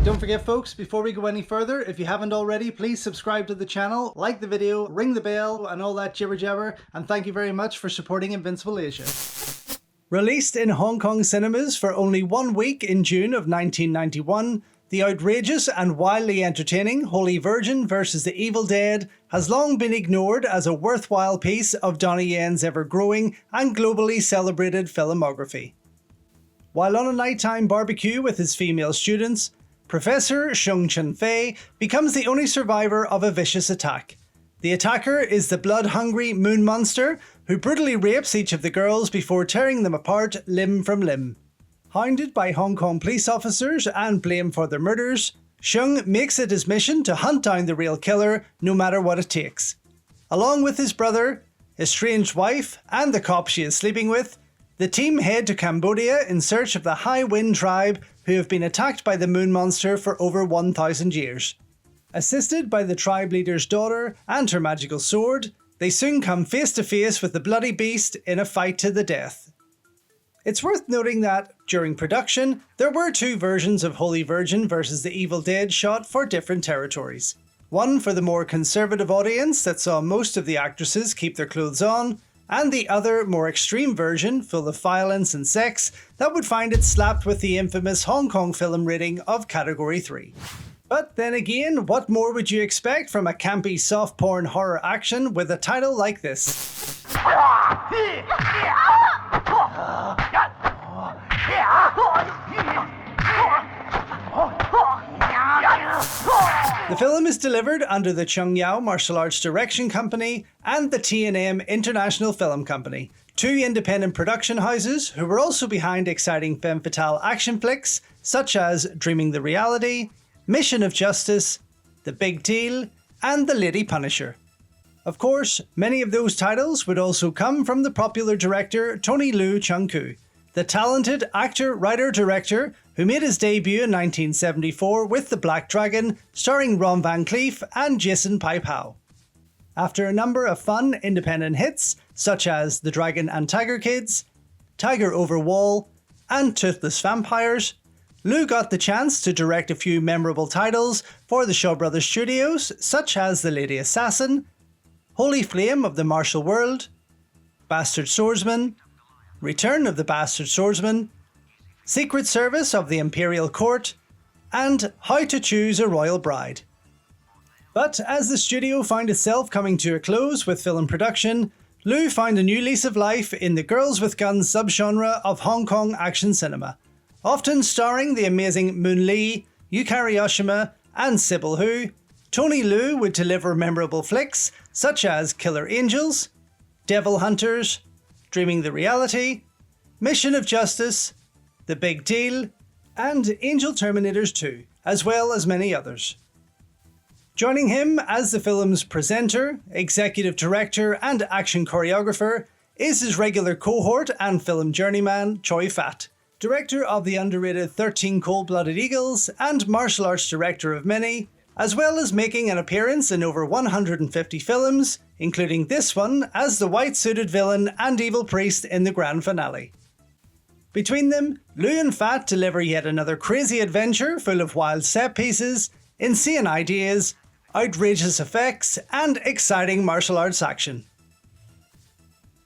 Don't forget folks, before we go any further, if you haven't already, please subscribe to the channel, like the video, ring the bell and all that jibber jabber, and thank you very much for supporting Invincible Asia. Released in Hong Kong cinemas for only 1 week in June of 1991, the outrageous and wildly entertaining Holy Virgin vs. the Evil Dead has long been ignored as a worthwhile piece of Donnie Yen's ever-growing and globally celebrated filmography. While on a nighttime barbecue with his female students, Professor Shung Chun-fei becomes the only survivor of a vicious attack. The attacker is the blood-hungry moon monster who brutally rapes each of the girls before tearing them apart limb from limb. Hounded by Hong Kong police officers and blamed for their murders, Shung makes it his mission to hunt down the real killer no matter what it takes. Along with his brother, his estranged wife and the cop she is sleeping with, the team head to Cambodia in search of the High Wind tribe who have been attacked by the moon monster for over 1,000 years. Assisted by the tribe leader's daughter and her magical sword, they soon come face to face with the bloody beast in a fight to the death. It's worth noting that, during production, there were 2 versions of Holy Virgin vs. the Evil Dead shot for different territories. One for the more conservative audience that saw most of the actresses keep their clothes on, and the other, more extreme version, full of violence and sex, that would find it slapped with the infamous Hong Kong film rating of Category 3. But then again, what more would you expect from a campy soft porn horror action with a title like this? The film is delivered under the Chung Yao Martial Arts Direction Company and the T&M International Film Company, 2 independent production houses who were also behind exciting femme fatale action flicks such as Dreaming the Reality, Mission of Justice, The Big Deal, and The Lady Punisher. Of course, many of those titles would also come from the popular director Tony Leung Chung-koo, the talented actor, writer, director who made his debut in 1974 with The Black Dragon, starring Ron Van Cleef and Jason Paipao. After a number of fun independent hits such as The Dragon and Tiger Kids, Tiger Over Wall, and Toothless Vampires, Leung got the chance to direct a few memorable titles for the Shaw Brothers Studios such as The Lady Assassin, Holy Flame of the Martial World, Bastard Swordsman, Return of the Bastard Swordsman, Secret Service of the Imperial Court, and How to Choose a Royal Bride. But as the studio found itself coming to a close with film production, Leung found a new lease of life in the Girls with Guns subgenre of Hong Kong action cinema, often starring the amazing Moon Lee, Yukari Oshima, and Sybil Hu. Tony Leung would deliver memorable flicks such as Killer Angels, Devil Hunters, Dreaming the Reality, Mission of Justice, The Big Deal, and Angel Terminators 2, as well as many others. Joining him as the film's presenter, executive director, and action choreographer is his regular cohort and film journeyman Choi Fat, director of the underrated 13 Cold-Blooded Eagles and martial arts director of many, as well as making an appearance in over 150 films, including this one as the white-suited villain and evil priest in the grand finale. Between them, Leung and Fat deliver yet another crazy adventure full of wild set pieces, insane ideas, outrageous effects, and exciting martial arts action.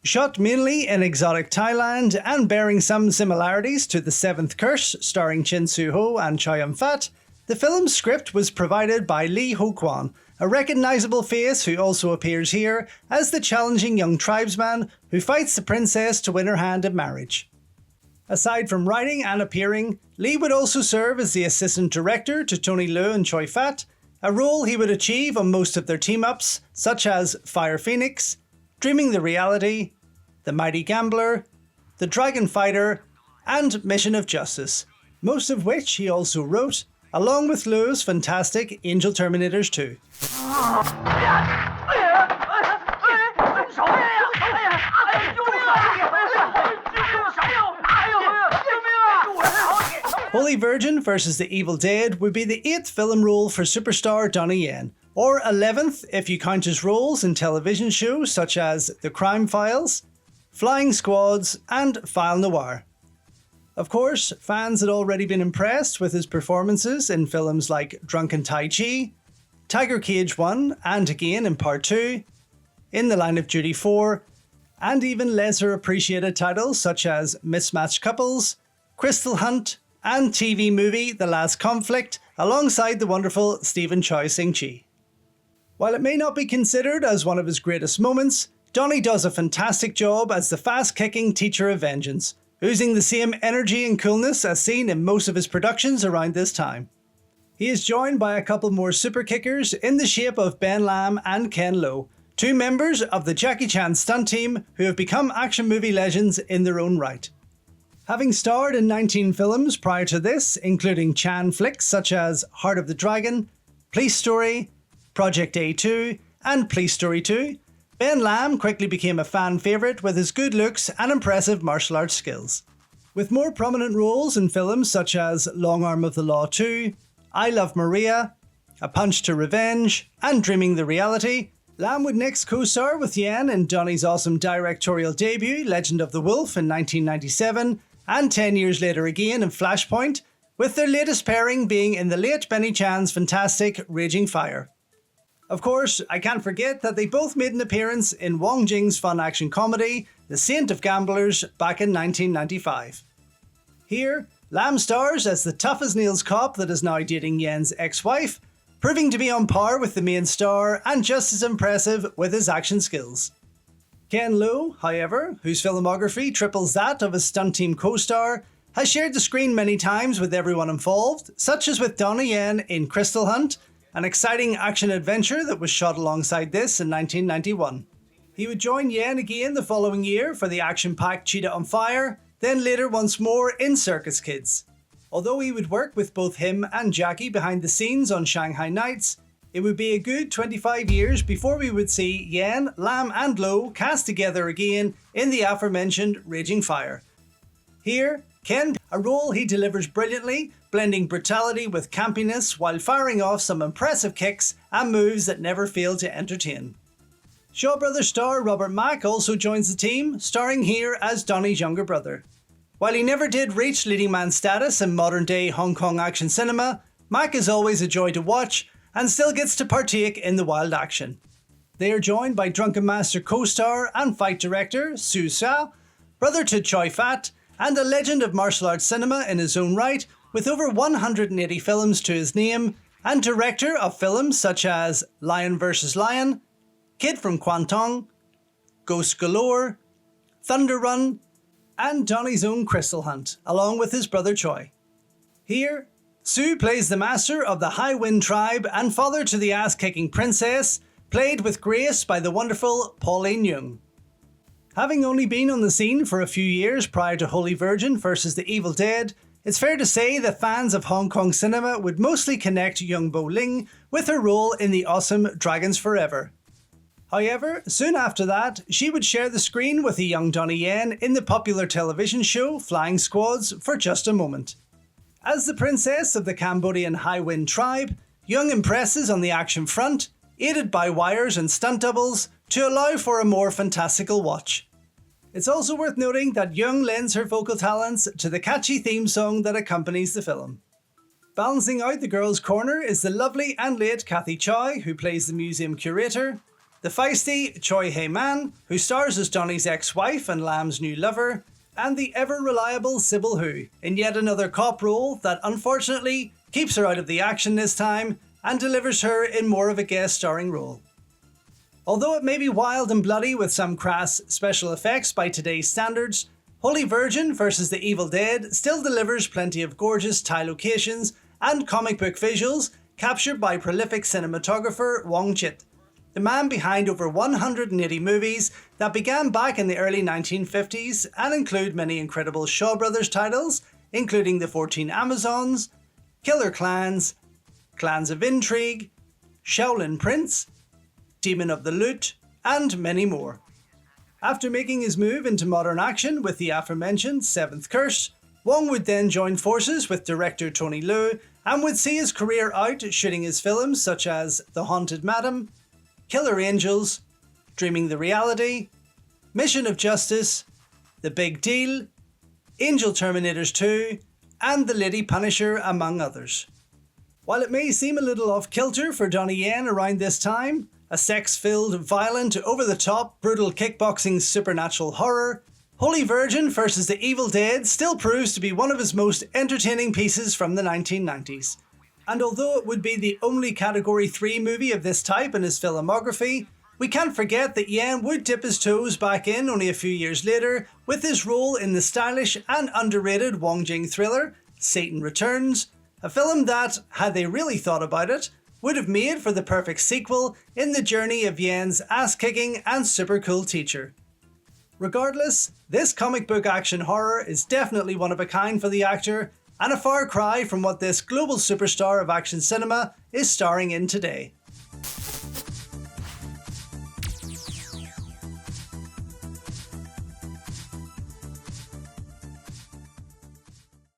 Shot mainly in exotic Thailand and bearing some similarities to The Seventh Curse starring Chin Soo-ho and Chow Yun-fat, the film's script was provided by Lee Ho-kwan, a recognisable face who also appears here as the challenging young tribesman who fights the princess to win her hand in marriage. Aside from writing and appearing, Lee would also serve as the assistant director to Tony Leung and Choi Fat, a role he would achieve on most of their team-ups such as Fire Phoenix, Dreaming the Reality, The Mighty Gambler, The Dragon Fighter, and Mission of Justice, most of which he also wrote, along with Liu's fantastic Angel Terminators 2. Holy Virgin vs. the Evil Dead would be the 8th film role for superstar Donnie Yen, or 11th if you count his roles in television shows such as The Crime Files, Flying Squads and File Noir. Of course, fans had already been impressed with his performances in films like Drunken Tai Chi, Tiger Cage 1 and again in Part 2, In the Line of Duty 4, and even lesser appreciated titles such as Mismatched Couples, Crystal Hunt, and TV movie The Last Conflict, alongside the wonderful Stephen Chow Sing-chi. While it may not be considered as one of his greatest moments, Donnie does a fantastic job as the fast-kicking teacher of vengeance, oozing the same energy and coolness as seen in most of his productions around this time. He is joined by a couple more super kickers in the shape of Ben Lam and Ken Lo, two members of the Jackie Chan stunt team who have become action movie legends in their own right. Having starred in 19 films prior to this, including Chan flicks such as Heart of the Dragon, Police Story, Project A2, and Police Story 2, Ben Lam quickly became a fan favourite with his good looks and impressive martial arts skills. With more prominent roles in films such as Long Arm of the Law 2, I Love Maria, A Punch to Revenge, and Dreaming the Reality, Lam would next co-star with Yen in Donnie's awesome directorial debut, Legend of the Wolf in 1997, and 10 years later again in Flashpoint, with their latest pairing being in the late Benny Chan's fantastic Raging Fire. Of course, I can't forget that they both made an appearance in Wong Jing's fun action comedy, The Saint of Gamblers, back in 1995. Here, Lam stars as the tough-as-nails cop that is now dating Yen's ex-wife, proving to be on par with the main star and just as impressive with his action skills. Ken Lo, however, whose filmography triples that of his stunt team co-star, has shared the screen many times with everyone involved, such as with Donnie Yen in Crystal Hunt, an exciting action-adventure that was shot alongside this in 1991. He would join Yen again the following year for the action-packed Cheetah on Fire, then later once more in Circus Kids. Although he would work with both him and Jackie behind the scenes on Shanghai Nights, it would be a good 25 years before we would see Yen, Lam and Lo cast together again in the aforementioned Raging Fire. Here, Ken, a role he delivers brilliantly, blending brutality with campiness while firing off some impressive kicks and moves that never fail to entertain. Shaw Brothers star Robert Mack also joins the team, starring here as Donnie's younger brother. While he never did reach leading man status in modern-day Hong Kong action cinema, Mack is always a joy to watch and still gets to partake in the wild action. They are joined by Drunken Master co-star and fight director Su Xia, brother to Choi Fat, and a legend of martial arts cinema in his own right, with over 180 films to his name, and director of films such as Lion vs. Lion, Kid from Kwantung, Ghost Galore, Thunder Run, and Donnie's own Crystal Hunt, along with his brother Choi. Here, Su plays the master of the High Wind tribe and father to the ass-kicking princess, played with grace by the wonderful Pauline Young. Having only been on the scene for a few years prior to Holy Virgin vs. the Evil Dead, it's fair to say that fans of Hong Kong cinema would mostly connect Young Bo Ling with her role in the awesome Dragons Forever. However, soon after that, she would share the screen with a young Donnie Yen in the popular television show Flying Squads for just a moment. As the princess of the Cambodian High Wind tribe, Young impresses on the action front, aided by wires and stunt doubles, to allow for a more fantastical watch. It's also worth noting that Young lends her vocal talents to the catchy theme song that accompanies the film. Balancing out the girls' corner is the lovely and late Kathy Chow, who plays the museum curator, the feisty Choi Hei-man, who stars as Donnie's ex-wife and Lam's new lover, and the ever-reliable Sybil Hu, in yet another cop role that unfortunately keeps her out of the action this time and delivers her in more of a guest starring role. Although it may be wild and bloody with some crass special effects by today's standards, Holy Virgin vs. the Evil Dead still delivers plenty of gorgeous Thai locations and comic book visuals captured by prolific cinematographer Wong Chit, the man behind over 180 movies that began back in the early 1950s and include many incredible Shaw Brothers titles, including the 14 Amazons, Killer Clans, Clans of Intrigue, Shaolin Prince, Demon of the Loot, and many more. After making his move into modern action with the aforementioned Seventh Curse, Wong would then join forces with director Tony Liu and would see his career out shooting his films such as The Haunted Madam, Killer Angels, Dreaming the Reality, Mission of Justice, The Big Deal, Angel Terminators 2, and The Lady Punisher, among others. While it may seem a little off-kilter for Donnie Yen around this time, a sex-filled, violent, over-the-top, brutal kickboxing supernatural horror, Holy Virgin vs. the Evil Dead still proves to be one of his most entertaining pieces from the 1990s. And although it would be the only Category 3 movie of this type in his filmography, we can't forget that Yen would dip his toes back in only a few years later with his role in the stylish and underrated Wong Jing thriller, Satan Returns, a film that, had they really thought about it, would have made for the perfect sequel in the journey of Yen's ass-kicking and super cool teacher. Regardless, this comic book action horror is definitely one of a kind for the actor, and a far cry from what this global superstar of action cinema is starring in today.